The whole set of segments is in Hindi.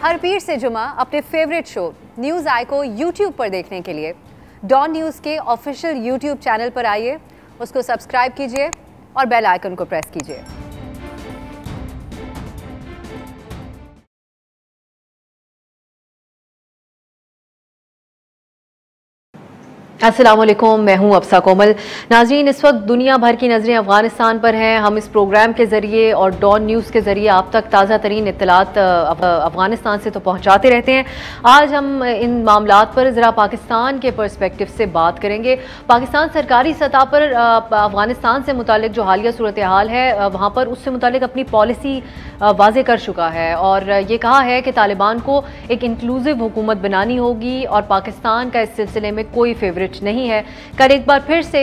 हर पीर से जुमा अपने फेवरेट शो न्यूज़ आई को यूट्यूब पर देखने के लिए डॉन न्यूज़ के ऑफिशियल यूट्यूब चैनल पर आइए, उसको सब्सक्राइब कीजिए और बेल आइकन को प्रेस कीजिए। अस्सलाम वालेकुम, मैं हूं अफसा कोमल। नाज़रीन, इस वक्त दुनिया भर की नज़रें अफ़गानिस्तान पर हैं। हम इस प्रोग्राम के ज़रिए और डॉन न्यूज़ के ज़रिए आप तक ताज़ा तरीन इत्तलात अफ़गानिस्तान से तो पहुँचाते रहते हैं। आज हम इन मामलात पर ज़रा पाकिस्तान के पर्सपेक्टिव से बात करेंगे। पाकिस्तान सरकारी सतह पर अफ़गानिस्तान से मुतालिक जो हालिया सूरत हाल है वहाँ पर उससे मुतालिक अपनी पॉलिसी वाज़े कर चुका है और ये कहा है कि तालिबान को एक इंक्लूसिव हुकूमत बनानी होगी और पाकिस्तान का इस सिलसिले में कोई फेवरेट नहीं है। कल एक बार फिर से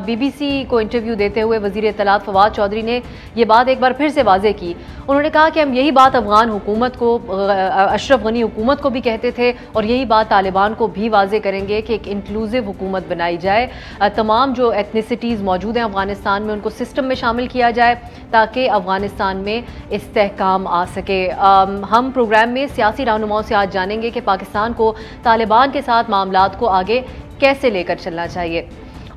BBC को इंटरव्यू देते हुए वज़ीर इत्तलात फवाद चौधरी ने ये बात एक बार फिर से वाज़े की। उन्होंने कहा कि हम यही बात अफगान हुकूमत को, अशरफ गनी हुकूमत को भी कहते थे और यही बात तालिबान को भी वाज़े करेंगे कि एक इंक्लूसिव हुकूमत बनाई जाए। तमाम जो एथनिसिटीज़ मौजूद हैं अफगानिस्तान में उनको सिस्टम में शामिल किया जाए ताकि अफगानिस्तान में इस्तेहकाम आ सके। हम प्रोग्राम में सियासी रहनुमाओं से आज जानेंगे कि पाकिस्तान को तालिबान के साथ मामलात को आगे कैसे लेकर चलना चाहिए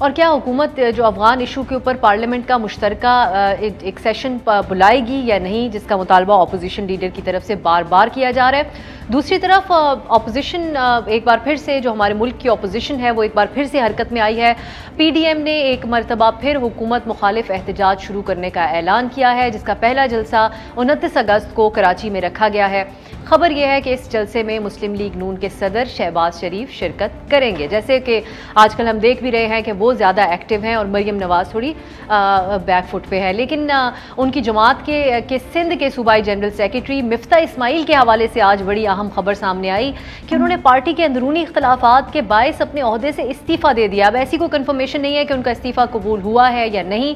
और क्या हुकूमत जो अफगान इशू के ऊपर पार्लियामेंट का मुश्तरका एक सेशन बुलाएगी या नहीं, जिसका मुतालबा अपोजिशन लीडर की तरफ से बार बार किया जा रहा है। दूसरी तरफ अपोजिशन एक बार फिर से, जो हमारे मुल्क की अपोजिशन है वो एक बार फिर से हरकत में आई है। PDM ने एक मरतबा फिर हुकूमत मुखालिफ एहतजाज शुरू करने का ऐलान किया है, जिसका पहला जलसा 29 अगस्त को कराची में रखा गया है। खबर यह है कि इस जलसे में मुस्लिम लीग नून के सदर शहबाज शरीफ शिरकत करेंगे। जैसे कि आजकल हम देख भी रहे हैं कि वो ज़्यादा एक्टिव हैं और मरियम नवाज़ थोड़ी बैकफुट पे है, लेकिन उनकी जमात के सिंध के सूबाई जनरल सेक्रेटरी मिफ्ता इस्माइल के हवाले से आज बड़ी अहम खबर सामने आई कि उन्होंने पार्टी के अंदरूनी इख्तलाफात के बायस अपने ओहदे से इस्तीफ़ा दे दिया। अब ऐसी कोई कन्फर्मेशन नहीं है कि उनका इस्तीफ़ा कबूल हुआ है या नहीं,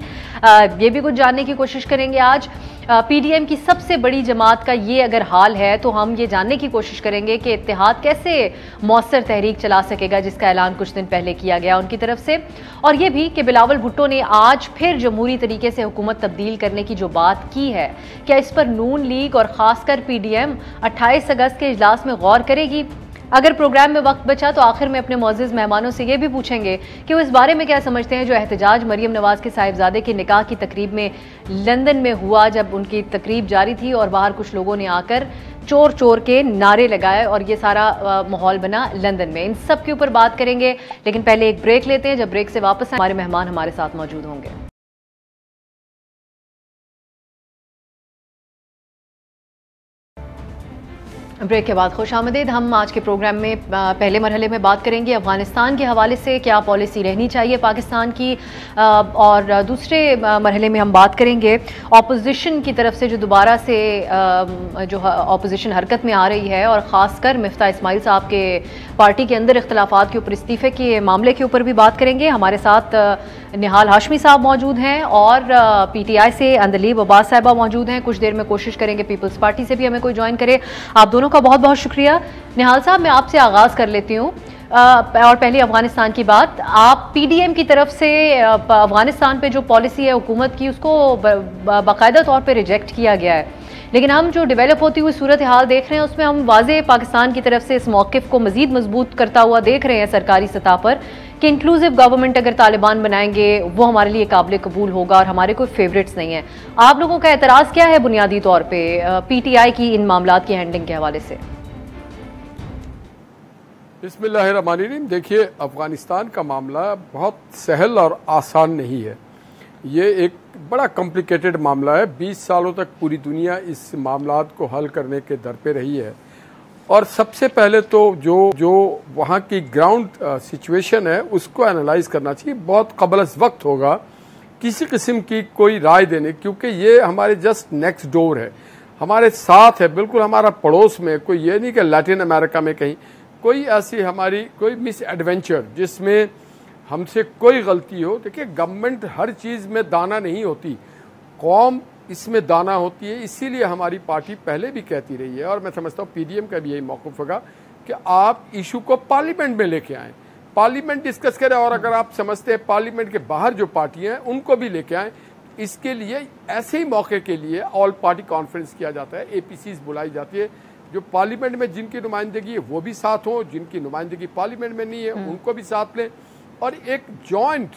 ये भी कुछ जानने की कोशिश करेंगे आज। PDM की सबसे बड़ी जमात का ये अगर हाल है तो हम ये जानने की कोशिश करेंगे कि इत्तेहाद कैसे मौसर तहरीक चला सकेगा, जिसका ऐलान कुछ दिन पहले किया गया उनकी तरफ से, और ये भी कि बिलावल भुट्टो ने आज फिर जमहूरी तरीके से हुकूमत तब्दील करने की जो बात की है, क्या इस पर नून लीग और ख़ासकर PDM 28 अगस्त के इजलास में गौर करेगी। अगर प्रोग्राम में वक्त बचा तो आखिर में अपने मौजूद मेहमानों से ये भी पूछेंगे कि वो इस बारे में क्या समझते हैं जो एहतजाज मरियम नवाज़ के साहिबजादे के निकाह की तकरीब में लंदन में हुआ, जब उनकी तकरीब जारी थी और बाहर कुछ लोगों ने आकर चोर चोर के नारे लगाए और ये सारा माहौल बना लंदन में। इन सब के ऊपर बात करेंगे, लेकिन पहले एक ब्रेक लेते हैं। जब ब्रेक से वापस आए हमारे मेहमान हमारे साथ मौजूद होंगे। ब्रेक के बाद खुशामदीद। हम आज के प्रोग्राम में पहले मरहले में बात करेंगे अफ़गानिस्तान के हवाले से क्या पॉलिसी रहनी चाहिए पाकिस्तान की, और दूसरे मरहले में हम बात करेंगे अपोजिशन की तरफ से जो दोबारा से जो अपोजिशन हरकत में आ रही है और ख़ासकर मिफ्ता इस्माइल साहब के पार्टी के अंदर इख्तलाफात के ऊपर, इस्तीफ़े के मामले के ऊपर भी बात करेंगे। हमारे साथ निहाल हाशमी साहब मौजूद हैं और PTI से अंदलीब अब्बास साहिबा मौजूद हैं। कुछ देर में कोशिश करेंगे पीपल्स पार्टी से भी हमें कोई ज्वाइन करे। आप दोनों का बहुत बहुत शुक्रिया। निहाल साहब, मैं आपसे आगाज़ कर लेती हूँ और पहले अफ़गानिस्तान की बात। आप PDM की तरफ से अफ़गानिस्तान पे जो पॉलिसी है हुकूमत की, उसको बाकायदा तौर पे रिजेक्ट किया गया है, लेकिन हम जो डेवलप होती हुई सूरत हाल देख रहे हैं उसमें हम वाज़े पाकिस्तान की तरफ से इस मौक़िफ़ को मज़ीद मजबूत करता हुआ देख रहे हैं सरकारी सतह पर कि इंक्लूसिव गवर्नमेंट अगर तालिबान बनाएंगे वो हमारे लिए काबिल कबूल होगा और हमारे कोई फेवरेट्स नहीं है। आप लोगों का एतराज़ क्या है बुनियादी तौर पे PTI की इन मामलात की हैंडलिंग के हवाले से? बिस्मिल्लाहिर्रहमानिर्रहीम। देखिए, अफ़गानिस्तान का मामला बहुत सहल और आसान नहीं है। ये एक बड़ा कॉम्प्लिकेटेड मामला है। 20 सालों तक पूरी दुनिया इस मामलात को हल करने के दर पे रही है और सबसे पहले तो जो वहाँ की ग्राउंड सिचुएशन है उसको एनालाइज करना चाहिए। बहुत क़बल वक्त होगा किसी किस्म की कोई राय देने, क्योंकि ये हमारे जस्ट नेक्स्ट डोर है, हमारे साथ है, बिल्कुल हमारा पड़ोस में। कोई ये नहीं कि लैटिन अमेरिका में कहीं कोई ऐसी हमारी कोई मिस एडवेंचर जिसमें हमसे कोई गलती हो। देखिए, गवर्नमेंट हर चीज़ में दाना नहीं होती, कौम इसमें दाना होती है। इसीलिए हमारी पार्टी पहले भी कहती रही है और मैं समझता हूँ PDM का भी यही मौक़िफ़ होगा कि आप इशू को पार्लियामेंट में लेके आएँ, पार्लियामेंट डिस्कस करें, और अगर आप समझते हैं पार्लियामेंट के बाहर जो पार्टियाँ हैं उनको भी लेके आएँ। इसके लिए ऐसे ही मौके के लिए ऑल पार्टी कॉन्फ्रेंस किया जाता है, APCs बुलाई जाती है, जो पार्लियामेंट में जिनकी नुमाइंदगी है वो भी साथ हो, जिनकी नुमाइंदगी पार्लियामेंट में नहीं है उनको भी साथ लें, और एक जॉइंट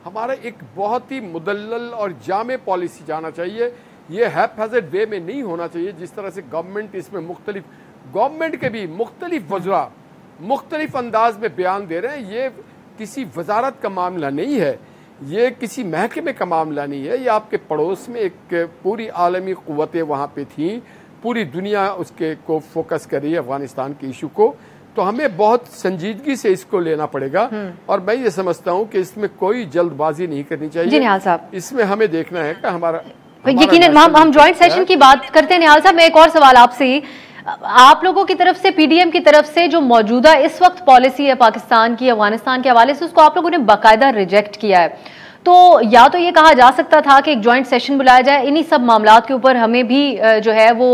हमारा एक बहुत ही मुदल्लल और जामे पॉलिसी जाना चाहिए। ये हैपहैज़र्ड वे में नहीं होना चाहिए जिस तरह से गवर्नमेंट इसमें गवर्नमेंट के भी मुख्तलिफ वज़रा मुख्तलिफ अंदाज में बयान दे रहे हैं। ये किसी वजारत का मामला नहीं है, ये किसी महकमे का मामला नहीं है, ये आपके पड़ोस में एक पूरी आलमी क़ुव्वतें वहाँ पे थी, पूरी दुनिया उसके को फोकस कर रही है अफगानिस्तान के इशू को। तो हमें बहुत संजीदगी से इसको लेना पड़ेगा, और मैं ये समझता हूँ कि इसमें कोई जल्दबाजी नहीं करनी चाहिए। जी निहाल साहब, इसमें हमें देखना है कि हमारा यकीनन हम ज्वाइंट सेशन की बात करते हैं। निहाल साहब, मैं एक और सवाल आपसे, आप लोगों की तरफ से, पीडीएम की तरफ से जो मौजूदा इस वक्त पॉलिसी है पाकिस्तान की अफगानिस्तान के हवाले से, उसको आप लोगों ने बाकायदा रिजेक्ट किया है। तो या तो ये कहा जा सकता था कि एक ज्वाइंट सेशन बुलाया जाए, इन्हीं सब मामलात के ऊपर हमें भी जो है वो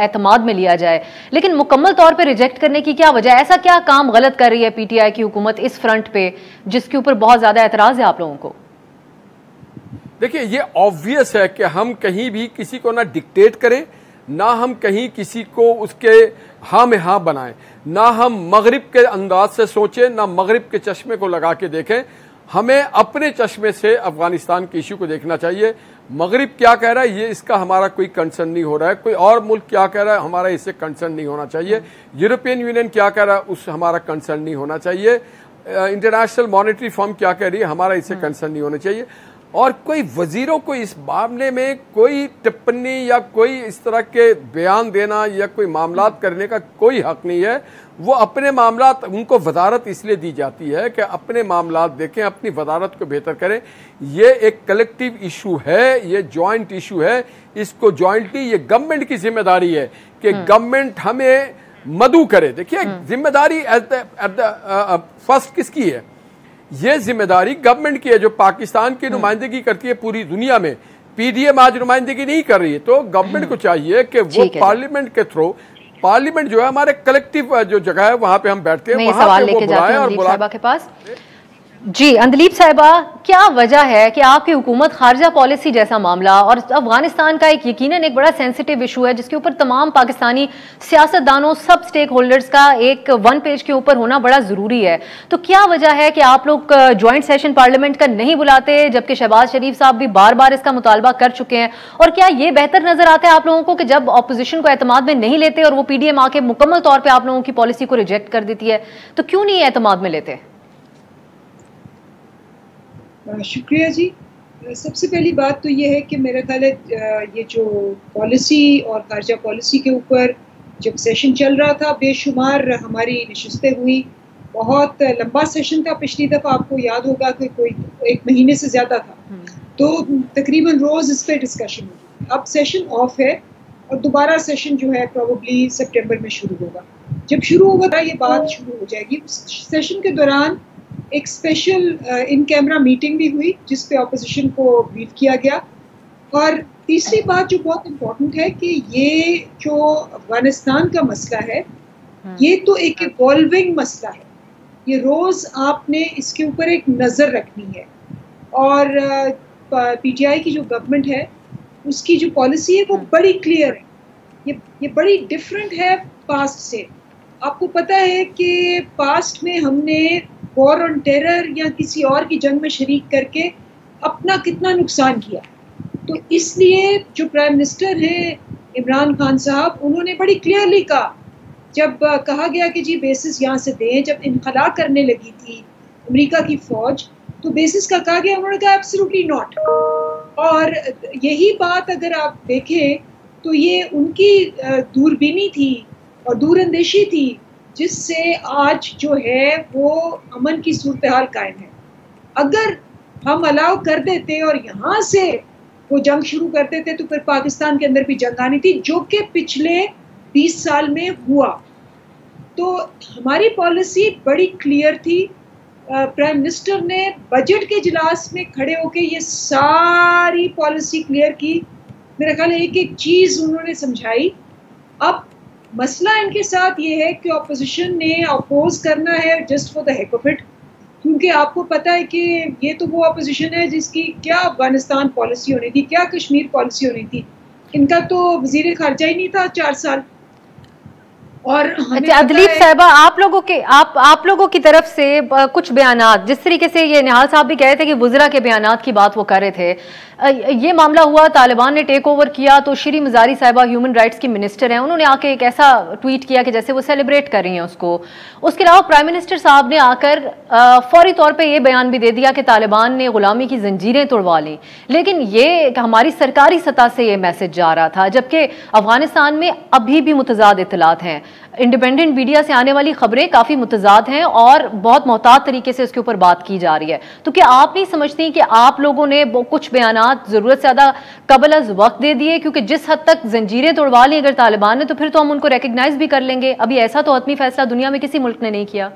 एतमाद में लिया जाए, लेकिन मुकम्मल तौर पे रिजेक्ट करने की क्या वजह है? ऐसा क्या काम गलत कर रही है पीटीआई की हुकूमत इस फ्रंट पे जिसके ऊपर बहुत ज्यादा एतराज है आप लोगों को? देखिए, ये ऑब्वियस है कि हम कहीं भी किसी को ना डिक्टेट करें, ना हम कहीं किसी को उसके हाँ में हाँ बनाएं, ना हम मगरिब के अंदाज से सोचें, ना मगरिब के चश्मे को लगा के देखें। हमें अपने चश्मे से अफगानिस्तान के इशू को देखना चाहिए। मगरिब क्या कह रहा है ये इसका हमारा कोई कंसर्न नहीं हो रहा है, कोई और मुल्क क्या कह रहा है हमारा इससे कंसर्न नहीं होना चाहिए, यूरोपियन यूनियन क्या कह रहा है उस हमारा कंसर्न नहीं होना चाहिए, इंटरनेशनल मॉनेटरी फंड क्या कह रही है हमारा इससे कंसर्न नहीं होना चाहिए। और कोई वजीरों को इस मामले में कोई टिप्पणी या कोई इस तरह के बयान देना या कोई मामलात करने का कोई हक नहीं है। वो अपने मामलात, उनको वजारत इसलिए दी जाती है कि अपने मामलात देखें, अपनी वजारत को बेहतर करें। ये एक कलेक्टिव इशू है, ये जॉइंट इशू है, इसको जॉइंटली ये गवर्नमेंट की जिम्मेदारी है कि गवर्नमेंट हमें मदऊ करे। देखिए, जिम्मेदारी एट द फर्स्ट किसकी है? ये जिम्मेदारी गवर्नमेंट की है जो पाकिस्तान की नुमाइंदगी करती है पूरी दुनिया में। पीडीएम आज नुमाइंदगी नहीं कर रही है, तो गवर्नमेंट को चाहिए कि वो पार्लियामेंट के थ्रू, पार्लियामेंट जो है हमारे कलेक्टिव जो जगह है वहां पे हम बैठते हैं, वहां पे वो बुलाएं और बुलाएं के पास। जी अंदलीप साहिबा, क्या वजह है कि आपकी हुकूमत खारजा पॉलिसी जैसा मामला, और अफगानिस्तान का एक यकीनन एक बड़ा सेंसिटिव इशू है जिसके ऊपर तमाम पाकिस्तानी सियासतदानों, सब स्टेक होल्डर्स का एक वन पेज के ऊपर होना बड़ा जरूरी है, तो क्या वजह है कि आप लोग ज्वाइंट सेशन पार्लियामेंट का नहीं बुलाते, जबकि शहबाज शरीफ साहब भी बार बार इसका मुतालबा कर चुके हैं? और क्या ये बेहतर नजर आता है आप लोगों को कि जब अपोजिशन को एतमाद में नहीं लेते और वो पीडीएम आके मुकम्मल तौर पर आप लोगों की पॉलिसी को रिजेक्ट कर देती है, तो क्यों नहीं एतमाद में लेते? शुक्रिया जी। सबसे पहली बात तो ये है कि मेरा ख्याल है ये जो पॉलिसी और खारजा पॉलिसी के ऊपर जब सेशन चल रहा था, बेशुमार हमारी नशिस्तें हुई, बहुत लंबा सेशन था। पिछली दफ़ा आपको याद होगा कि कोई 1 महीने से ज़्यादा था, तो तकरीबन रोज़ इस पर डिस्कशन हुई। अब सेशन ऑफ है और दोबारा सेशन जो है प्रोबेबली सितंबर में शुरू होगा। जब शुरू होगा ये बात शुरू हो जाएगी। उस सेशन के दौरान एक स्पेशल इन कैमरा मीटिंग भी हुई जिस पे अपोजिशन को ब्रीफ किया गया। और तीसरी बात जो बहुत इम्पोर्टेंट है कि ये जो अफगानिस्तान का मसला है ये तो एक इवॉल्विंग मसला है, ये रोज़ आपने इसके ऊपर एक नज़र रखनी है। और पीटीआई की जो गवर्नमेंट है उसकी जो पॉलिसी है वो बड़ी क्लियर है, ये बड़ी डिफरेंट है पास्ट से। आपको पता है कि पास्ट में हमने वॉर ऑन टेरर या किसी और की जंग में शरीक करके अपना कितना नुकसान किया। तो इसलिए जो प्राइम मिनिस्टर हैं इमरान खान साहब, उन्होंने बड़ी क्लियरली कहा, जब कहा गया कि जी बेसिस यहाँ से दें, जब इनखला करने लगी थी अमेरिका की फ़ौज तो बेसिस का कहा गया, उन्होंने कहा एब्सोल्युटली नॉट। और यही बात अगर आप देखें तो ये उनकी दूरबीनी थी और दूरअंदेशी थी जिससे आज जो है वो अमन की सूरत हाल कायम है। अगर हम अलाउ कर देते और यहाँ से वो जंग शुरू कर देते तो फिर पाकिस्तान के अंदर भी जंग आनी थी, जो कि पिछले 20 साल में हुआ। तो हमारी पॉलिसी बड़ी क्लियर थी। प्राइम मिनिस्टर ने बजट के इजलास में खड़े होकर ये सारी पॉलिसी क्लियर की। मेरा ख्याल है एक एक चीज़ उन्होंने समझाई। अब मसला इनके साथ ये है कि अपोजिशन ने अपोज करना है just for the heck of it, क्योंकि आपको पता है कि ये तो वो अपोजिशन है जिसकी क्या अफगानिस्तान पॉलिसी होनी थी, क्या कश्मीर पॉलिसी होनी थी। इनका तो वजीर खारजा ही नहीं था 4 साल। और अच्छा अदलीब साहिबा, आप लोगों की तरफ से कुछ बयानात, जिस तरीके से ये निहाल साहब भी कह रहे थे कि वुज़रा के बयानात की बात वो कर रहे थे, ये मामला हुआ, तालिबान ने टेक ओवर किया तो श्री मज़ारी साहिबा ह्यूमन राइट्स की मिनिस्टर हैं, उन्होंने आके एक ऐसा ट्वीट किया कि जैसे वो सेलिब्रेट कर रही हैं उसको। उसके अलावा प्राइम मिनिस्टर साहब ने आकर फौरी तौर पर यह बयान भी दे दिया कि तालिबान ने गुलामी की जंजीरें तोड़वा ली। लेकिन ये हमारी सरकारी सतह से ये मैसेज जा रहा था, जबकि अफगानिस्तान में अभी भी मुतजाद इत्तलात हैं। इंडिपेंडेंट मीडिया से आने वाली खबरें काफी मुतजाद हैं और बहुत मोहतात तरीके से उसके ऊपर बात की जा रही है। तो क्या आप नहीं समझती कि आप लोगों ने कुछ बयानात जरूरत से ज्यादा कबल अज वक्त दे दिए? क्योंकि जिस हद तक जंजीरें तोड़वा ली अगर तालिबान ने, तो फिर तो हम उनको रिकग्नाइज भी कर लेंगे। अभी ऐसा तो हतमी फैसला दुनिया में किसी मुल्क ने नहीं किया।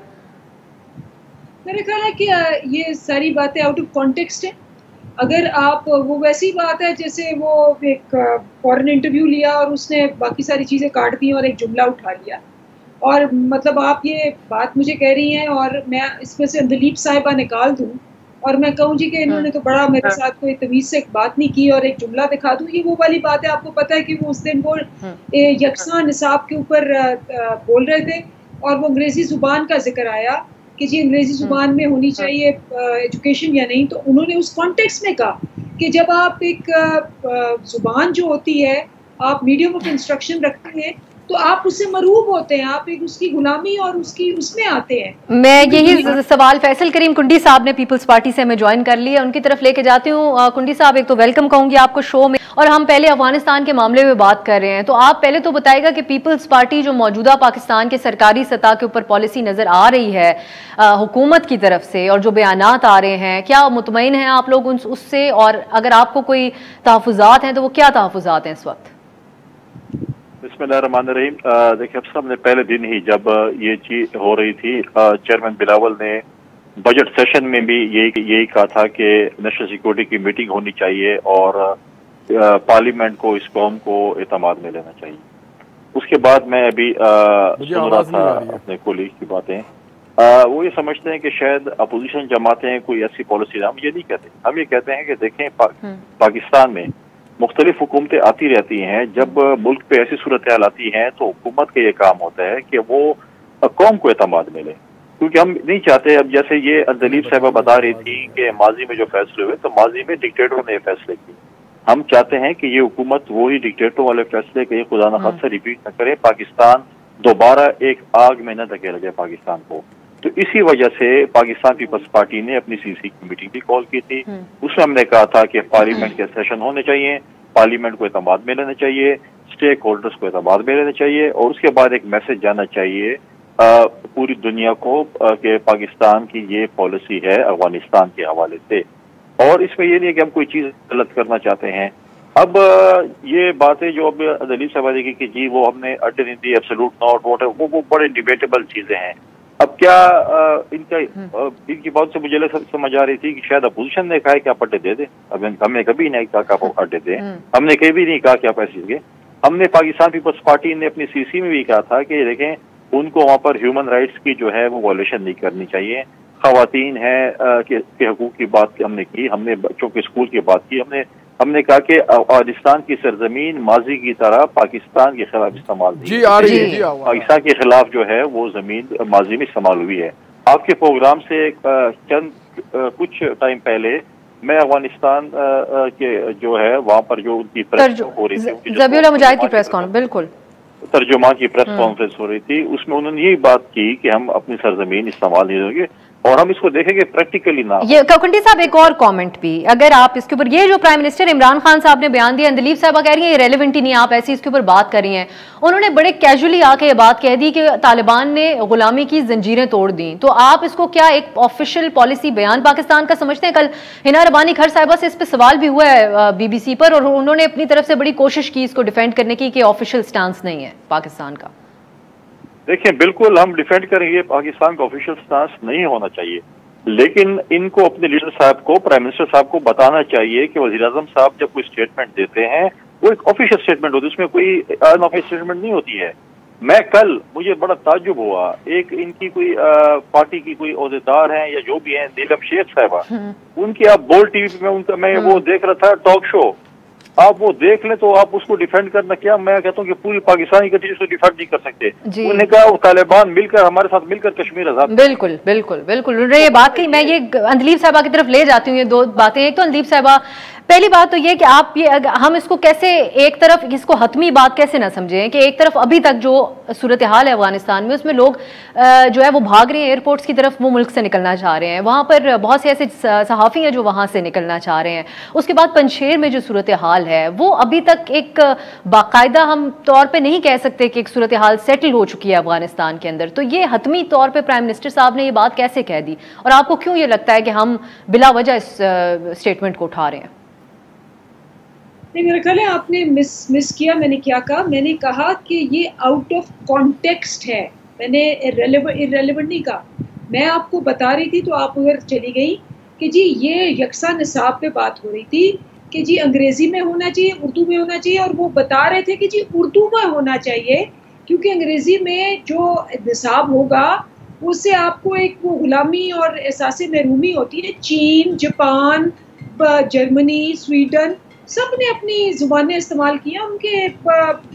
मेरे ख्याल है कि ये सारी बातें आउट ऑफ कॉन्टेक्स्ट है। अगर आप, वो वैसी बात है जैसे वो एक फॉरेन इंटरव्यू लिया और उसने बाकी सारी चीज़ें काट दी और एक जुमला उठा लिया, और मतलब आप ये बात मुझे कह रही हैं और मैं इसमें से अंदलीब साहिबा निकाल दूं और मैं कहूँ जी कि इन्होंने तो बड़ा मेरे साथ कोई तमीज़ से एक बात नहीं की और एक जुमला दिखा दूं, ये वो वाली बात है। आपको पता है कि वो उस दिन वो यकसा निसाब के ऊपर बोल रहे थे और वो अंग्रेज़ी ज़ुबान का जिक्र आया कि जी अंग्रेज़ी ज़ुबान में होनी चाहिए एजुकेशन या नहीं, तो उन्होंने उस कॉन्टेक्स्ट में कहा कि जब आप एक ज़ुबान जो होती है, आप मीडियम ऑफ इंस्ट्रक्शन रखते हैं तो आप उससे मरूब होते हैं, आप एक उसकी गुलामी और उसकी उसमें आते हैं। मैं यही सवाल फैसल करीम कुंडी साहब ने पीपल्स पार्टी से हमें ज्वाइन कर लिया, उनकी तरफ लेके जाती हूँ। कुंडी साहब, एक तो वेलकम कहूंगी आपको शो में, और हम पहले अफगानिस्तान के मामले में बात कर रहे हैं, तो आप पहले तो बताइएगा कि पीपल्स पार्टी जो मौजूदा पाकिस्तान के सरकारी सतह के ऊपर पॉलिसी नजर आ रही है हुकूमत की तरफ से और जो बयानात आ रहे हैं, क्या मुतमईन हैं आप लोग उससे? और अगर आपको कोई तहफ़्फ़ुज़ात हैं तो वो क्या तहफ़्फ़ुज़ात हैं इस वक्त? बिस्मिल्लाहिर्रहमानिर्रहीम। देखिए, अब साहब ने पहले दिन ही जब ये चीज हो रही थी, चेयरमैन बिलावल ने बजट सेशन में भी यही कहा था कि नेशनल सिक्योरिटी की मीटिंग होनी चाहिए और पार्लियामेंट को इस कौम को एतमाद में लेना चाहिए। उसके बाद मैं अभी सुन रहा था अपने कोलीग की बातें, वो ये समझते हैं कि शायद अपोजिशन जमातें कोई ऐसी पॉलिसी, हम ये नहीं कहते, हम ये कहते हैं कि देखें पाकिस्तान में मुख्तलिफ हुकूमतें आती रहती हैं, जब मुल्क पे ऐसी सूरत हाल आती हैं तो हुकूमत का ये काम होता है कि वो कौम को एतमाद मिले, क्योंकि हम नहीं चाहते। अब जैसे ये अंदलीब साहिबा बता रही थी कि माजी में जो फैसले हुए, तो माजी में डिक्टेटरों ने फैसले किए। हम चाहते हैं कि ये हुकूमत वही डिक्टेटरों वाले फैसले कहीं खुदा न खास्ता रिपीट न करे, पाकिस्तान दोबारा एक आग में न धकेला जाए पाकिस्तान को। तो इसी वजह से पाकिस्तान पीपल्स पार्टी ने अपनी सीसी की मीटिंग भी कॉल की थी। उसमें हमने कहा था कि पार्लियामेंट के सेशन होने चाहिए, पार्लियामेंट को एतमाद में लेना चाहिए, स्टेक होल्डर्स को एतमाद में लेना चाहिए, और उसके बाद एक मैसेज जाना चाहिए पूरी दुनिया को कि पाकिस्तान की ये पॉलिसी है अफगानिस्तान के हवाले से। और इसमें ये नहीं है कि हम कोई चीज़ गलत करना चाहते हैं। अब ये बातें जो अब अंदलीब साहिबा की कि जी वो हमने अड्डे नहीं दी, एब्सोल्यूट नॉट, वो बड़े डिबेटेबल चीज़ें हैं। अब क्या इनकी बात से मुझे समझ आ रही थी कि शायद अपोजिशन ने कहा कि आप अड्डे दे दें। अब हमने कभी नहीं कहा कि आप अड्डे दें, हमने कभी भी नहीं कहा कि आप ऐसे दें। हमने पाकिस्तान पीपल्स पार्टी ने अपनी सीसी में भी कहा था कि देखें, उनको वहाँ पर ह्यूमन राइट्स की जो है वो वॉयलेशन नहीं करनी चाहिए। खवातीन है के हकूक की बात हमने की, हमने बच्चों के स्कूल की बात की, हमने कहा कि अफगानिस्तान की सरजमीन माजी की तरह पाकिस्तान के खिलाफ इस्तेमाल नहीं पाकिस्तान के खिलाफ जो है वो जमीन माजी में इस्तेमाल हुई है। आपके प्रोग्राम से कुछ टाइम पहले मैं अफगानिस्तान के जो है वहाँ पर जो उनकी प्रेस हो रही थी, ज़बीहुल्लाह मुजाहिद की प्रेस कॉन्फ्रेंस, बिल्कुल तर्जुमा की प्रेस कॉन्फ्रेंस हो रही थी, उसमें उन्होंने यही बात की कि हम अपनी सरजमीन इस्तेमाल नहीं करेंगे और हम इसको देखेंगे प्रैक्टिकली ना। ये कुंडी साहब, एक और कमेंट भी अगर आप इसके ऊपर, ये जो प्राइम मिनिस्टर इमरान खान साहब ने बयान दिया, अंदलीब साहिबा कह रही है ये रेलेवेंट ही नहीं, आप ऐसी इसके ऊपर बात कर रही हैं। उन्होंने बड़े कैजुअली आके ये बात कह दी कि तालिबान ने गुलामी की जंजीरें तोड़ दी, तो आप इसको क्या एक ऑफिशियल पॉलिसी बयान पाकिस्तान का समझते हैं? कल हिना रबानी खर साहिबा से इस पर सवाल भी हुआ है BBC पर, और उन्होंने अपनी तरफ से बड़ी कोशिश की इसको डिफेंड करने की कि ऑफिशियल स्टांस नहीं है पाकिस्तान का। देखिए, बिल्कुल हम डिफेंड करेंगे, पाकिस्तान का ऑफिशियल स्टांस नहीं होना चाहिए, लेकिन इनको अपने लीडर साहब को, प्राइम मिनिस्टर साहब को बताना चाहिए कि वज़ीर आज़म साहब जब कोई स्टेटमेंट देते हैं वो एक ऑफिशियल स्टेटमेंट होती है, उसमें कोई अनऑफिशियल स्टेटमेंट नहीं होती है। मुझे बड़ा ताज्जुब हुआ, एक इनकी कोई पार्टी की कोई ओहदेदार हैं या जो भी हैं, नीलम शेख साहिबा, उनकी आप बोल टीवी पे मैं वो देख रहा था टॉक शो, आप वो देख लें तो आप उसको डिफेंड करना क्या, मैं कहता हूँ कि पूरी पाकिस्तानी कंट्री उसको डिफेंड नहीं कर सकते। उन्होंने कहा वो तालिबान मिलकर हमारे साथ मिलकर कश्मीर आजाद। बिल्कुल बिल्कुल बिल्कुल, उन्होंने ये बात कही। मैं ये अंदलीब साहबा की तरफ ले जाती हूँ ये दो बातें। एक तो अंदलीब साहबा, पहली बात तो ये कि आप ये हम इसको कैसे एक तरफ इसको हतमी बात कैसे ना समझें कि एक तरफ अभी तक जो सूरत हाल है अफगानिस्तान में उसमें लोग जो है वो भाग रहे हैं एयरपोर्ट्स की तरफ, वो मुल्क से निकलना चाह रहे हैं। वहाँ पर बहुत से ऐसे सहाफ़ी हैं जो वहाँ से निकलना चाह रहे हैं। उसके बाद पंजशेर में जो सूरत हाल है वो अभी तक एक बाकायदा हम तौर पर नहीं कह सकते कि एक सूरत हाल सेटल हो चुकी है अफगानिस्तान के अंदर। तो ये हतमी तौर पर प्राइम मिनिस्टर साहब ने ये बात कैसे कह दी, और आपको क्यों ये लगता है कि हम बिला वजह इस स्टेटमेंट को उठा रहे हैं? नहीं, मेरा ख्याल है आपने मिस किया। मैंने क्या कहा, मैंने कहा कि ये आउट ऑफ कॉन्टेक्स्ट है, मैंने इररेलेवेंट नहीं कहा। मैं आपको बता रही थी तो आप उधर चली गई कि जी ये यकसा निसाब पे बात हो रही थी कि जी अंग्रेज़ी में होना चाहिए, उर्दू में होना चाहिए, और वो बता रहे थे कि जी उर्दू में होना चाहिए क्योंकि अंग्रेज़ी में जो निसाब होगा उससे आपको एक वो गुलामी और एहसास महरूमी होती है। चीन, जापान, जर्मनी, स्वीडन सब ने अपनी ज़ुबानें इस्तेमाल किया, उनके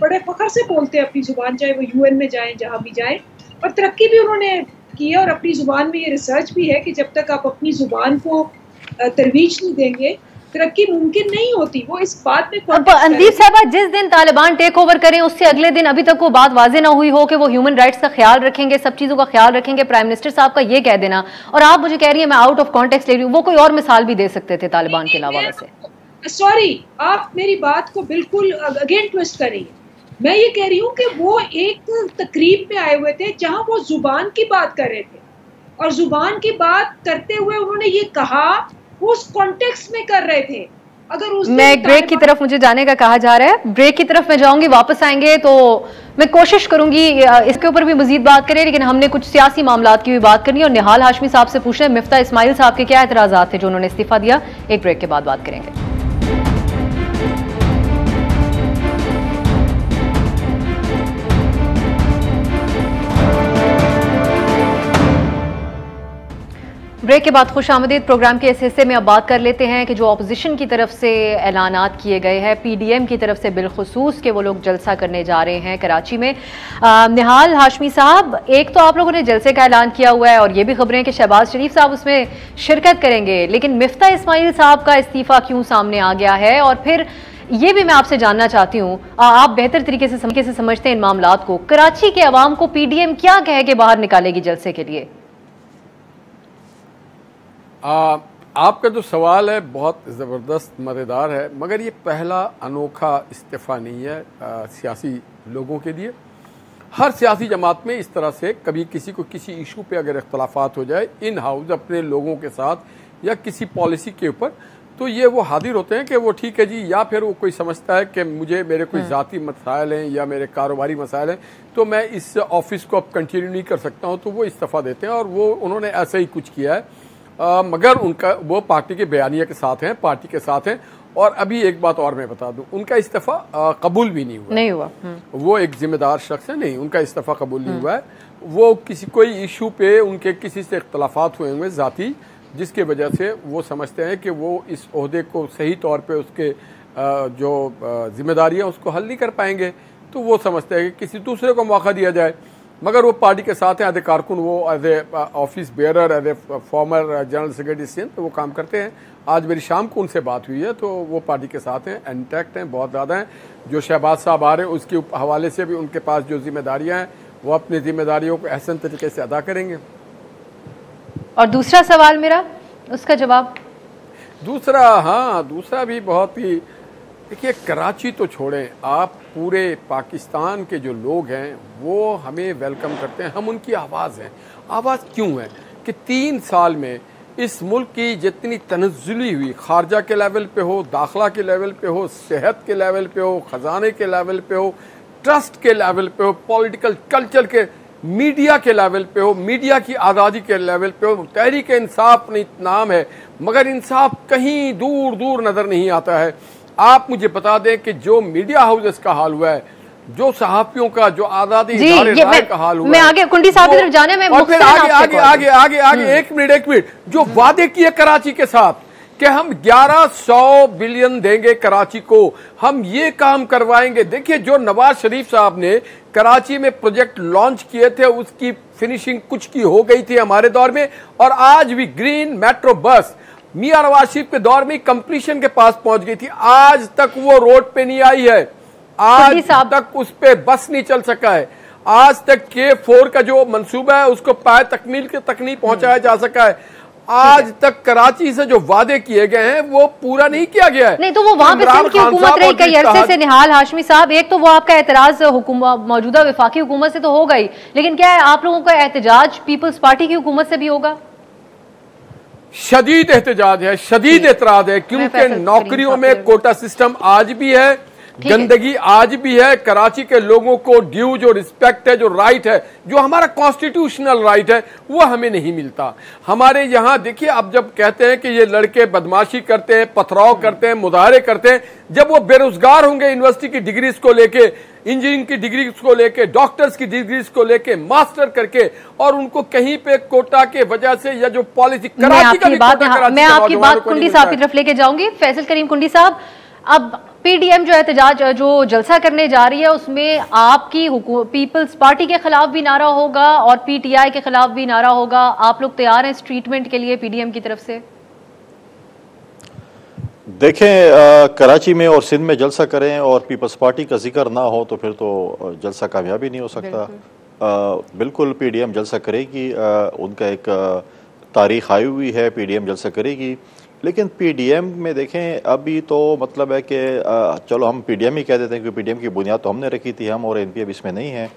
बड़े फ़ख्र से बोलते हैं अपनी ज़ुबान, चाहे वो यूएन में जाएं, जहाँ भी जाएं, और तरक्की भी उन्होंने की है। और अपनी ज़ुबान में ये रिसर्च भी है कि जब तक आप अपनी ज़ुबान को तरवीज नहीं देंगे तरक्की मुमकिन नहीं होती। वो इस बात में अंदीब साहबा, जिस दिन तालिबान टेक ओवर करें उससे अगले दिन अभी तक वो बात वाजे ना हुई हो कि वो ह्यूमन राइट्स का ख्याल रखेंगे, सब चीज़ों का ख्याल रखेंगे, प्राइम मिनिस्टर साहब का ये कह देना, और आप मुझे कह रही है मैं आउट ऑफ कॉन्टेक्स्ट ले रही हूँ। वो कोई और मिसाल भी दे सकते थे तालिबान के अलावा। वैसे सॉरी, आप मेरी बात को बिल्कुल अगेन ट्विस्ट कर रही है। मैं ये कह रही हूँ कि वो एक तकरीब में आए हुए थे जहां वो जुबान की बात कर रहे थे, और जुबान की बात करते हुए उन्होंने ये कहा वो उस कॉन्टेक्स्ट में कर रहे थे। अगर उस मैं एक ब्रेक की तरफ मुझे जाने का कहा जा रहा है, ब्रेक की तरफ मैं जाऊंगी, वापस आएंगे तो मैं कोशिश करूंगी इसके ऊपर भी मजीद बात करें, लेकिन हमने कुछ सियासी मामलात की भी बात करनी है और निहाल हाशमी साहब से पूछना है मिफ्ता इस्माइल साहब के क्या एतराज़ात थे जो उन्होंने इस्तीफा दिया। एक ब्रेक के बाद बात करेंगे। ब्रेक के बाद खुश आमदीद। प्रोग्राम के इस हिस्से में अब बात कर लेते हैं कि जो अपोजिशन की तरफ से ऐलानात किए गए हैं, पीडीएम की तरफ से बिलखुसूस कि वो लोग जलसा करने जा रहे हैं कराची में। निहाल हाशमी साहब, एक तो आप लोगों ने जलसे का ऐलान किया हुआ है और ये भी खबरें कि शहबाज शरीफ साहब उसमें शिरकत करेंगे, लेकिन मिफ्ता इस्माइल साहब का इस्तीफा क्यों सामने आ गया है? और फिर ये भी मैं आपसे जानना चाहती हूँ, आप बेहतर तरीके से समझते हैं इन मामलात को, कराची के अवाम को पीडीएम क्या कह के बाहर निकालेगी जलसे के लिए? आपका जो सवाल है बहुत ज़बरदस्त मज़ेदार है, मगर ये पहला अनोखा इस्तीफ़ा नहीं है सियासी लोगों के लिए। हर सियासी जमात में इस तरह से कभी किसी को किसी इशू पे अगर इख्तलाफात हो जाए इन हाउस अपने लोगों के साथ या किसी पॉलिसी के ऊपर, तो ये वो हाजिर होते हैं कि वो ठीक है जी, या फिर वो कोई समझता है कि मेरे कोई ज़ाती मसाइल हैं या मेरे कारोबारी मसाइल हैं तो मैं इस ऑफिस को अब कंटिन्यू नहीं कर सकता हूँ, तो वो इस्तीफ़ा देते हैं। और वो उन्होंने ऐसा ही कुछ किया है, मगर उनका वो पार्टी के बयानिया के साथ हैं, पार्टी के साथ हैं। और अभी एक बात और मैं बता दूं, उनका इस्तीफ़ा कबूल भी नहीं हुआ। वो एक जिम्मेदार शख्स है, नहीं उनका इस्तीफ़ा कबूल नहीं हुआ है। वो किसी कोई इशू पे उनके किसी से इख्तलाफात हुए हुए ज़ाती, जिसके वजह से वो समझते हैं कि वो इस ओहदे को सही तौर पे उसके जो जिम्मेदारियाँ उसको हल नहीं कर पाएंगे, तो वो समझते हैं कि किसी दूसरे को मौका दिया जाए। मगर वो पार्टी के साथ हैं, एज ए कारकुन, वो as a office bearer, as a former general secretary Sindh वो काम करते हैं। आज मेरी शाम को उनसे बात हुई है, तो वो पार्टी के साथ हैं, इंटैक्ट हैं, बहुत ज़्यादा हैं। जो शहबाज साहब आ रहे हैं उसके हवाले से भी उनके पास जो जिम्मेदारियाँ हैं वो अपनी जिम्मेदारियों को अहसन तरीके से अदा करेंगे। और दूसरा सवाल मेरा, उसका जवाब दूसरा भी बहुत ही, देखिए कराची तो छोड़ें, आप पूरे पाकिस्तान के जो लोग हैं वो हमें वेलकम करते हैं, हम उनकी आवाज़ हैं। आवाज़ क्यों है कि 3 साल में इस मुल्क की जितनी तनज़्ज़ुली हुई, खारजा के लेवल पे हो, दाखिला के लेवल पे हो, सेहत के लेवल पे हो, ख़जाने के लेवल पे हो, ट्रस्ट के लेवल पे हो, पॉलिटिकल कल्चर के, मीडिया के लेवल पे हो, मीडिया की आज़ादी के लेवल पे हो, तहरीक इंसाफ नाम है, मगर इंसाफ कहीं दूर दूर नज़र नहीं आता है। आप मुझे बता दें कि जो मीडिया हाउसेस का हाल हुआ है, जो सहाफ़ियों का, जो आज़ादी इदारे राय का हाल हुआ है, मैं आगे कुंडी साहब की तरफ जाने में, और फिर आगे एक मिनट, जो वादे किए कराची के साथ कि हम 1100 बिलियन देंगे कराची को, हम ये काम करवाएंगे। देखिए, जो नवाज शरीफ साहब ने कराची में प्रोजेक्ट लॉन्च किए थे उसकी फिनिशिंग कुछ की हो गई थी हमारे दौर में, और आज भी ग्रीन मेट्रो बस मियां नवाज शरीफ के दौर में कंप्लीशन के पास पहुंच गई थी, आज तक वो रोड पे नहीं आई है, आज तक उस पे बस नहीं चल सका है, आज तक K4 का जो मंसूबा है उसको पाए तकमील तक नहीं पहुंचाया जा सका है, आज तक कराची से जो वादे किए गए हैं वो पूरा नहीं किया गया है। नहीं तो वो वहां पे सिंध की हुकूमत रही कई अरसे से निहाल हाशमी साहब, एक तो वो आपका एतराज मौजूदा वफाकी हुकूमत से तो होगा ही, लेकिन क्या है आप लोगों का एहतजाज पीपल्स पार्टी की हुकूमत से भी होगा? शदीद एहतजाज है, शदीद एतराज है, क्योंकि नौकरियों में कोटा सिस्टम आज भी है, गंदगी आज भी है, कराची के लोगों को ड्यू जो रिस्पेक्ट है, जो राइट है, जो हमारा कॉन्स्टिट्यूशनल राइट है, वो हमें नहीं मिलता। हमारे यहाँ देखिए, अब जब कहते हैं कि ये लड़के बदमाशी करते हैं, पथराव करते हैं, मुजाहरे करते हैं, जब वो बेरोजगार होंगे यूनिवर्सिटी की डिग्रीज को लेके, इंजीनियरिंग की डिग्रीज को लेके, डॉक्टर्स की डिग्रीज को लेके, मास्टर करके, और उनको कहीं पे कोटा के वजह से या जो पॉलिसी कराची का भी कोटा, मैं आपकी बात कुंडी साहब की तरफ लेके जाऊंगी। फैसल करीम कुंडी साहब, अब पीडीएम जो एहतजाज जो जलसा करने जा रही है उसमें आपकी पीपल्स पार्टी के खिलाफ भी नारा होगा और पीटीआई के खिलाफ भी नारा होगा, आप लोग तैयार हैं इस ट्रीटमेंट के लिए पीडीएम की तरफ से? देखें, कराची में और सिंध में जलसा करें और पीपल्स पार्टी का जिक्र ना हो तो फिर तो जलसा कामयाबी नहीं हो सकता। बिल्कुल पीडीएम जलसा करेगी, उनका एक तारीख आई हुई है, पीडीएम जलसा करेगी। लेकिन पीडीएम में देखें अभी तो मतलब है कि चलो हम पीडीएम ही कह देते हैं क्योंकि पीडीएम की बुनियाद तो हमने रखी थी, हम और एनपी अब इसमें नहीं है।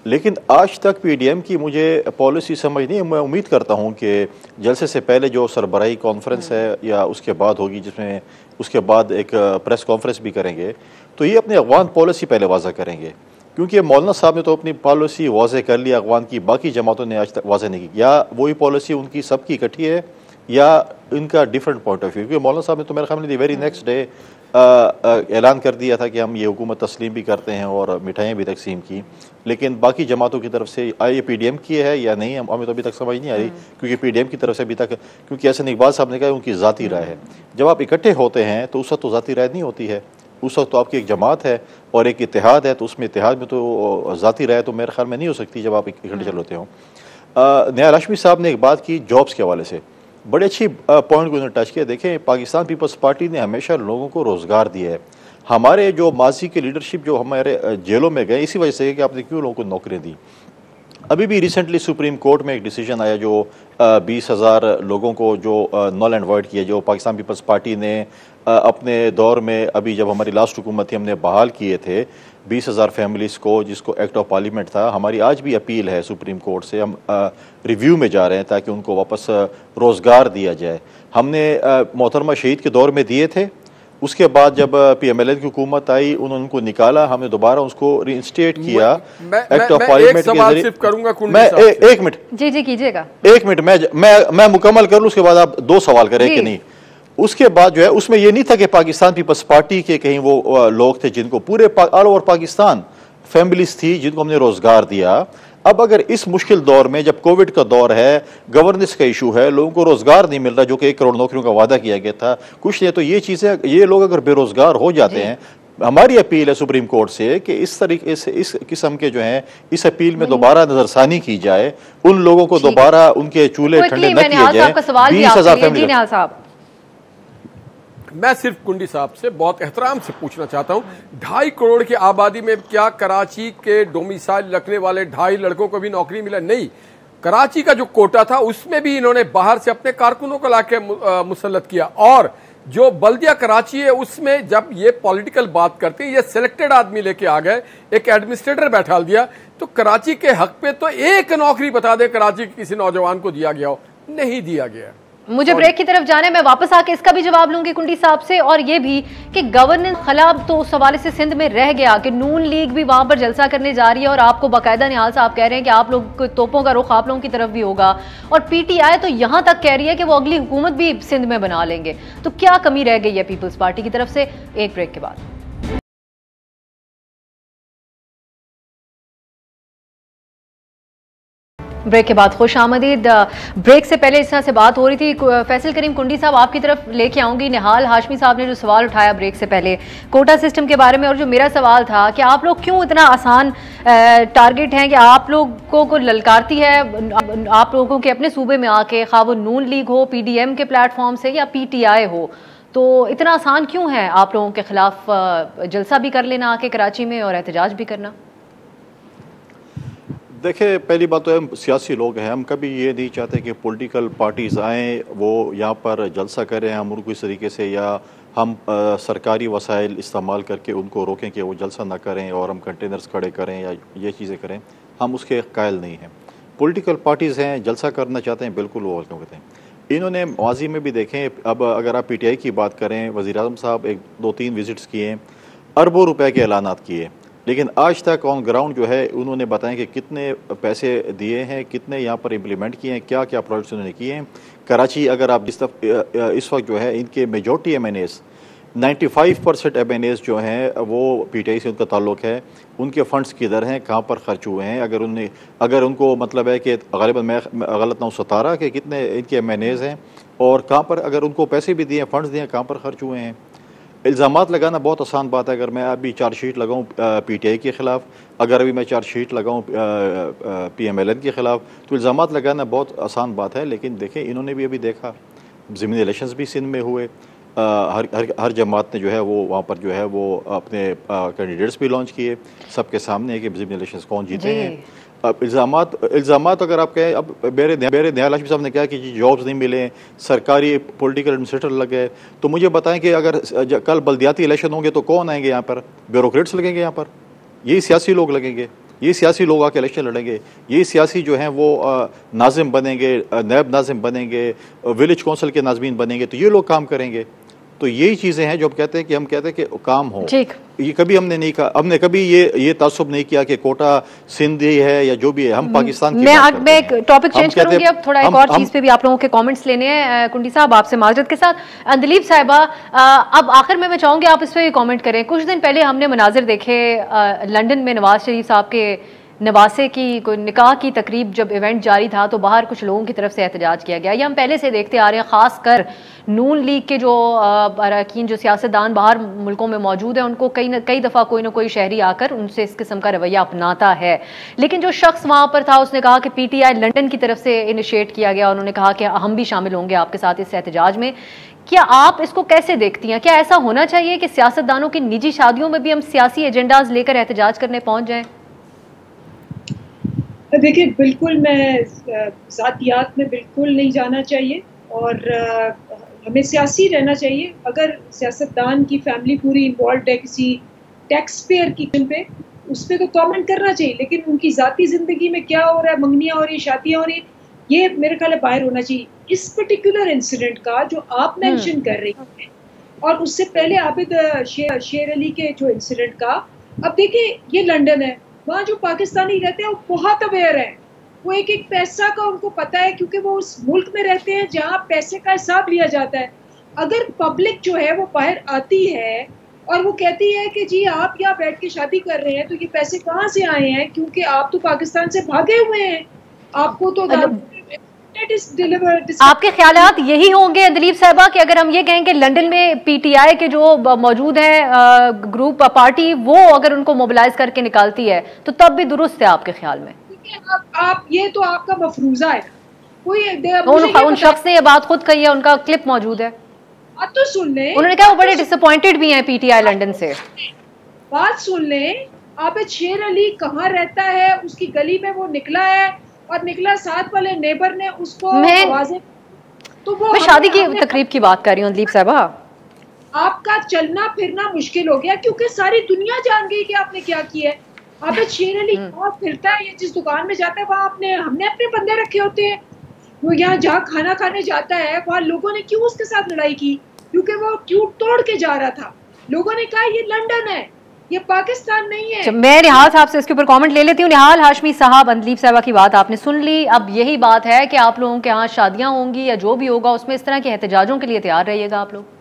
लेकिन आज तक पीडीएम की मुझे पॉलिसी समझ नहीं, मैं उम्मीद करता हूं कि जलसे से पहले जो सरबराही कॉन्फ्रेंस है या उसके बाद होगी, जिसमें उसके बाद एक प्रेस कॉन्फ्रेंस भी करेंगे, तो ये अपनी अफगान पॉलिसी पहले वाज़ा करेंगे, क्योंकि मौलाना साहब ने तो अपनी पॉलिसी वाज़े कर ली, अफगान की बाकी जमातों ने आज तक वाज़े नहीं की। या वही पॉलिसी उनकी सबकी इकट्ठी है या इनका डिफरेंट पॉइंट ऑफ व्यू, क्योंकि मौलाना साहब ने तो मेरे ख्याल में वेरी नेक्स्ट डे ऐलान कर दिया था कि हम ये हुकूमत तस्लीम भी करते हैं और मिठाइयाँ भी तकसीम की, लेकिन बाकी जमातों की तरफ से ये पीडीएम की है या नहीं हमें तो अभी तक समझ नहीं आ रही, क्योंकि पीडीएम की तरफ से अभी तक, क्योंकि ऐसे इकबाल साहब ने कहा उनकी ज़ाती राय है। जब आप इकट्ठे होते हैं तो उस वक्त तो ज़ाती राय नहीं होती है, उस वक्त तो आपकी एक जमात है और एक इत्तेहाद है, तो उसमें इत्तेहाद में तो ज़ाती राय तो मेरे ख्याल में नहीं हो सकती जब आप इकट्ठे चल होते हों। निहाल हाशमी साहब ने एक बात की जॉब्स के हवाले से, बड़ी अच्छी पॉइंट को उन्होंने टच किया। देखें, पाकिस्तान पीपल्स पार्टी ने हमेशा लोगों को रोज़गार दिया है। हमारे जो माजी के लीडरशिप जो हमारे जेलों में गए इसी वजह से कि आपने क्यों लोगों को नौकरियाँ दी। अभी भी रिसेंटली सुप्रीम कोर्ट में एक डिसीजन आया जो 20,000 लोगों को जो नल एंड वॉइड किया, जो पाकिस्तान पीपल्स पार्टी ने अपने दौर में अभी जब हमारी लास्ट हुकूमत थी हमने बहाल किए थे 20,000 फैमिलीज़ को, जिसको एक्ट ऑफ पार्लियामेंट था। हमारी आज भी अपील है सुप्रीम कोर्ट से, हम रिव्यू में जा रहे हैं ताकि उनको वापस रोज़गार दिया जाए। हमने मोहतरमा शहीद के दौर में दिए थे, उसके बाद जब पीएमएलएन की हुकूमत आई उन्होंने उनको निकाला, हमने दोबारा उसको रीइंस्टेट किया एक्ट ऑफ पार्लियामेंट के जरिए। मैं एक मिनट जी कीजिएगा, एक मिनट मैं मुकम्मल कर लूँ, उसके बाद आप 2 सवाल करें कि नहीं। उसके बाद जो है उसमें ये नहीं था कि पाकिस्तान पीपल्स पार्टी के कहीं वो लोग थे जिनको पूरे ऑल ओवर पाकिस्तान फैमिलीज थी जिनको हमने रोजगार दिया। अब अगर इस मुश्किल दौर में जब कोविड का दौर है, गवर्नेंस का इशू है, लोगों को रोजगार नहीं मिल रहा, जो कि 1 करोड़ नौकरियों का वादा किया गया था, कुछ नहीं, तो ये चीजें, ये लोग अगर बेरोजगार हो जाते हैं, हमारी अपील है सुप्रीम कोर्ट से कि इस तरीके से इस किस्म के जो हैं इस अपील में दोबारा नजरसानी की जाए, उन लोगों को दोबारा उनके चूल्हे ठंडे न किए जाए। 20,000 फैमिली। मैं सिर्फ कुंडी साहब से बहुत एहतराम से पूछना चाहता हूं, 2.5 करोड़ की आबादी में क्या कराची के डोमिसाइल रखने वाले 2.5 लड़कों को भी नौकरी मिला? नहीं। कराची का जो कोटा था उसमें भी इन्होंने बाहर से अपने कारकुनों को लाके मुसल्लत किया, और जो बल्दिया कराची है उसमें जब ये पॉलिटिकल बात करते हैं, ये सिलेक्टेड आदमी लेके आ गए, एक एडमिनिस्ट्रेटर बैठा दिया, तो कराची के हक पे तो एक नौकरी बता दे कराची के किसी नौजवान को दिया गया हो, नहीं दिया गया। मुझे ब्रेक की तरफ जाना है, मैं वापस आके इसका भी जवाब लूंगी कुंडी साहब से, और ये भी कि गवर्नेंस खिलाफ तो उस हवाले से सिंध में रह गया कि नून लीग भी वहां पर जलसा करने जा रही है, और आपको बाकायदा निहाल साहब कह रहे हैं कि आप लोग तोपों का रुख आप लोगों की तरफ भी होगा, और पीटीआई तो यहां तक कह रही है कि वो अगली हुकूमत भी सिंध में बना लेंगे। तो क्या कमी रह गई है पीपल्स पार्टी की तरफ से? एक ब्रेक के बाद। ब्रेक के बाद खुश आमदीद। ब्रेक से पहले इस तरह से बात हो रही थी, फैसल करीम कुंडी साहब आपकी तरफ लेके आऊंगी। निहाल हाशमी साहब ने जो सवाल उठाया ब्रेक से पहले कोटा सिस्टम के बारे में, और जो मेरा सवाल था कि आप लोग क्यों इतना आसान टारगेट हैं कि आप लोगों को ललकारती है आप लोगों के अपने सूबे में आके, खा वो नून लीग हो, PDM के प्लेटफॉर्म से या PTI हो, तो इतना आसान क्यों है आप लोगों के खिलाफ जलसा भी कर लेना आके कराची में और एहतजाज भी करना? देखिए, पहली बात तो हम सियासी लोग हैं, हम कभी ये नहीं चाहते कि पॉलिटिकल पार्टीज़ आएँ वो यहाँ पर जलसा करें हम उनको इस तरीके से, या हम सरकारी वसाइल इस्तेमाल करके उनको रोकें कि वो जलसा ना करें और हम कंटेनर्स खड़े करें या ये चीज़ें करें। हम उसके कायल नहीं हैं। पॉलिटिकल पार्टीज़ हैं, जलसा करना चाहते हैं, बिल्कुल वो क्यों कहते हैं। इन्होंने माजी में भी देखें, अब अगर आप PTI की बात करें, वज़ीर-ए-आज़म साहब 1-2-3 विज़िट्स किए, अरबों रुपए के ऐलानात किए, लेकिन आज तक ऑन ग्राउंड जो है उन्होंने बताया कि कितने पैसे दिए हैं, कितने यहाँ पर इम्प्लीमेंट किए हैं, क्या क्या प्रोजेक्ट्स उन्होंने किए हैं। कराची अगर आप इस वक्त जो है इनके मेजॉरिटी MNAs 95% MNAs जो हैं वो PTI से उनका ताल्लुक़ है। उनके फ़ंड्स किधर हैं, कहाँ पर ख़र्च हुए हैं, अगर उनको मतलब है कि ग़ालिबन मैं गलत ना हूँ 17 के कितने इनके MNAs हैं और कहाँ पर अगर उनको पैसे भी दिए, फ़ंड्स दिए, कहाँ पर ख़र्च हुए हैं। इल्ज़ामात लगाना बहुत आसान बात है। अगर मैं अभी चार्जशीट लगाऊँ PTI के ख़िलाफ़, अगर अभी मैं चार्जशीट लगाऊँ PMLN के ख़िलाफ़, तो इल्ज़ामात लगाना बहुत आसान बात है। लेकिन देखें, इन्होंने भी अभी देखा ज़मीनी इलेक्शंस भी सिंध में हुए, हर जमात ने जो है वो वहाँ पर जो है वो अपने कैंडिडेट्स भी लॉन्च किए, सबके सामने है कि ज़मीनी इलेक्शंस कौन जीते हैं। अब इल्ज़ामात अगर आप कहें, अब मेरे निहाल हाशमी साहब ने कहा कि जॉब्स नहीं मिले, सरकारी पॉलिटिकल एडमिनिस्ट्रेटर लग गए, तो मुझे बताएं कि अगर कल बल्दियाती इलेक्शन होंगे तो कौन आएंगे यहाँ पर? ब्यूरोक्रेट्स लगेंगे यहाँ पर, यही सियासी लोग लगेंगे, ये सियासी लोग आके इलेक्शन लड़ेंगे, ये सियासी जो हैं वो नाजिम बनेंगे, नायब नाजिम बनेंगे, विलेज कौंसिल के नाजमीन बनेंगे, तो ये लोग काम करेंगे। तो यही चीज़ें हैं जो हम कहते हैं कि काम हो। ये कभी हमने नहीं कहा, हमने कभी ये तासुब नहीं किया कि कोटा सिंधी है या जो भी है, हम पाकिस्तान की बात करते हैं। मैं टॉपिक चेंज करूंगी, अब थोड़ा एक और चीज पे भी आप लोगों के कमेंट्स लेने हैं। कुंडी साहब आपसे माजरत के साथ, अंदलीब साहिबा अब आखिर में मैं चाहूंगी आप इस पर कॉमेंट करें। कुछ दिन पहले हमने मनाजिर देखे लंदन में नवाज शरीफ साहब के नवासे की कोई निकाह की तकरीब, जब इवेंट जारी था तो बाहर कुछ लोगों की तरफ से एहतजाज किया गया। ये हम पहले से देखते आ रहे हैं, ख़ासकर नून लीग के जो अरकान, जो सियासतदान बाहर मुल्कों में मौजूद हैं, उनको कई दफ़ा कोई ना कोई शहरी आकर उनसे इस किस्म का रवैया अपनाता है। लेकिन जो शख्स वहाँ पर था उसने कहा कि PTI लंदन की तरफ से इनिशिएट किया गया, उन्होंने कहा कि हम भी शामिल होंगे आपके साथ इस एहतजाज में। क्या आप इसको कैसे देखती हैं? क्या ऐसा होना चाहिए कि सियासतदानों की निजी शादियों में भी हम सियासी एजेंडाज लेकर एहतजाज करने पहुँच जाएँ? देखिए, बिल्कुल मैं ज़ातियात में बिल्कुल नहीं जाना चाहिए और हमें सियासी रहना चाहिए। अगर सियासतदान की फैमिली पूरी इन्वॉल्व है किसी टैक्स पेयर की पे, उस पर तो कमेंट करना चाहिए, लेकिन उनकी ज़ाती ज़िंदगी में क्या हो रहा है, मंगनियाँ हो रही, शादियाँ हो रही, ये मेरे ख्याल बाहर होना चाहिए। इस पर्टिकुलर इंसिडेंट का जो आप मेंशन कर रही हैं, और उससे पहले आबिद शेर अली के जो इंसिडेंट का, अब देखिए ये लंदन है, वहाँ जो पाकिस्तानी रहते हैं वो बहुत अवेयर है, वो एक एक पैसा का उनको पता है, क्योंकि वो उस मुल्क में रहते हैं जहाँ पैसे का हिसाब लिया जाता है। अगर पब्लिक जो है वो बाहर आती है और वो कहती है कि जी आप यहाँ बैठ के शादी कर रहे हैं, तो ये पैसे कहाँ से आए हैं, क्योंकि आप तो पाकिस्तान से भागे हुए हैं, आपको तो आपके ख्यालात यही होंगे अंदलीब साहिबा कि अगर हम ये कहें कि लंदन में PTI के जो मौजूद हैं ग्रुप पार्टी, वो अगर उनको मोबिलाइज करके निकालती है तो तब भी दुरुस्त है आपके ख्याल में? आप ये तो आपका मफरूजा है, कोई उन शख्स ने ये बात खुद कही है, उनका क्लिप मौजूद है, बात तो सुन ले। उन्होंने कहा वो बड़े डिसअपॉइंटेड भी हैं PTI लंदन से। बात सुन ले, आबिद शेर अली कहाँ रहता है, उसकी गली में वो निकला है और निकला साथ वाले नेबर ने उसको आवाजें, तो वो मैं शादी की तकरीब की बात कर रही हूँ अंदलीब साहिबा। आपका चलना फिरना मुश्किल हो गया क्योंकि सारी दुनिया जान गई कि आपने क्या किया है। आबिद शेर अली कहाँ फिरता है, ये जिस दुकान में जाता है वहाँ हमने अपने बंदे रखे होते हैं। वो यहाँ जहाँ खाना खाने जाता है वहाँ लोगों ने क्यों उसके साथ लड़ाई की, क्योंकि वो क्यों तोड़ के जा रहा था। लोगों ने कहा ये लंदन है, ये पाकिस्तान नहीं है। मैं निहाल साहब से इसके ऊपर कमेंट ले लेती हूँ। निहाल हाशमी साहब, अंदलीब साहिबा की बात आपने सुन ली। अब यही बात है कि आप लोगों के यहाँ शादियां होंगी या जो भी होगा उसमें इस तरह के एहतजाजों के लिए तैयार रहिएगा आप लोग।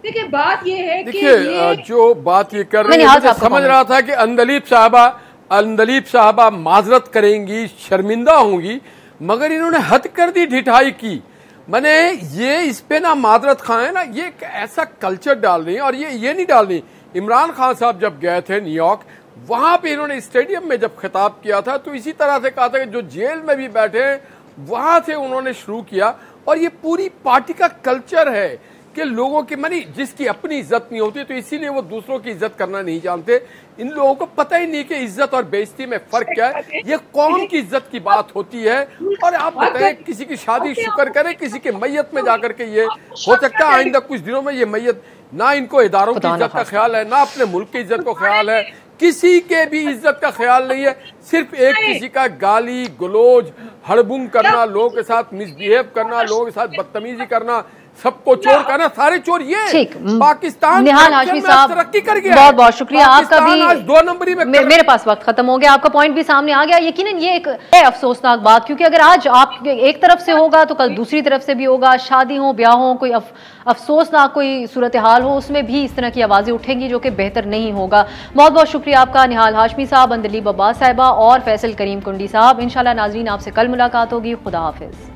देखिए बात ये है कि जो बात ये कर रहे हैं, समझ रहा था कि अंदलीब साहबा अंदलीब साहबा माजरत करेंगी, शर्मिंदा होंगी, मगर इन्होंने हद कर दी ढिठाई की। मैंने ये इस पे ना माजरत खाएं ना, ये एक ऐसा कल्चर डाल रही है। और ये नहीं डाल रही, इमरान खान साहब जब गए थे न्यूयॉर्क, वहां पे इन्होंने स्टेडियम में जब खिताब किया था तो इसी तरह से कहा था कि जो जेल में भी बैठे हैं वहां से उन्होंने शुरू किया। और ये पूरी पार्टी का कल्चर है कि लोगों की मानी जिसकी अपनी इज्जत नहीं होती तो इसीलिए वो दूसरों की इज्जत करना नहीं जानते। इन लोगों को पता ही नहीं कि इज्जत और बेइज्जती में फर्क क्या है। ये कौम की इज्जत की बात होती है। और आप बताएं, किसी की शादी शुक्र करें, किसी के मैयत में जाकर के ये हो सकता है आइंदा कुछ दिनों में ये मैयत, ना इनको इदारों की इज्जत का ख्याल है, ना अपने मुल्क की इज्जत को ख्याल है, किसी के भी इज्जत का ख्याल नहीं है। सिर्फ एक किसी का गाली गलोज, हड़बुंग करना, लोगों के साथ मिसबिहेव करना, लोगों के साथ बदतमीजी करना, सबको चोर करना, सारे चोर ये। ठीक, पाकिस्तान निहाल हाशमी साहब तरक्की कर गया। बहुत बहुत शुक्रिया आपका भी। आज 2 नंबरी में मेरे पास वक्त खत्म हो गया, आपका पॉइंट भी सामने आ गया। यकीनन ये एक अफसोसनाक बात, क्योंकि अगर आज आप एक तरफ से होगा तो कल दूसरी तरफ से भी होगा। शादी हो, ब्याह हो, कोई अफसोसनाक कोई सूरत हाल हो, उसमें भी इस तरह की आवाजें उठेंगी जो कि बेहतर नहीं होगा। बहुत बहुत शुक्रिया आपका निहाल हाशमी साहब, अंदलीब अब्बास साहिबा और फैसल करीम कुंडी साहब। इंशाल्लाह नाजरीन आपसे कल मुलाकात होगी। खुदा हाफिज।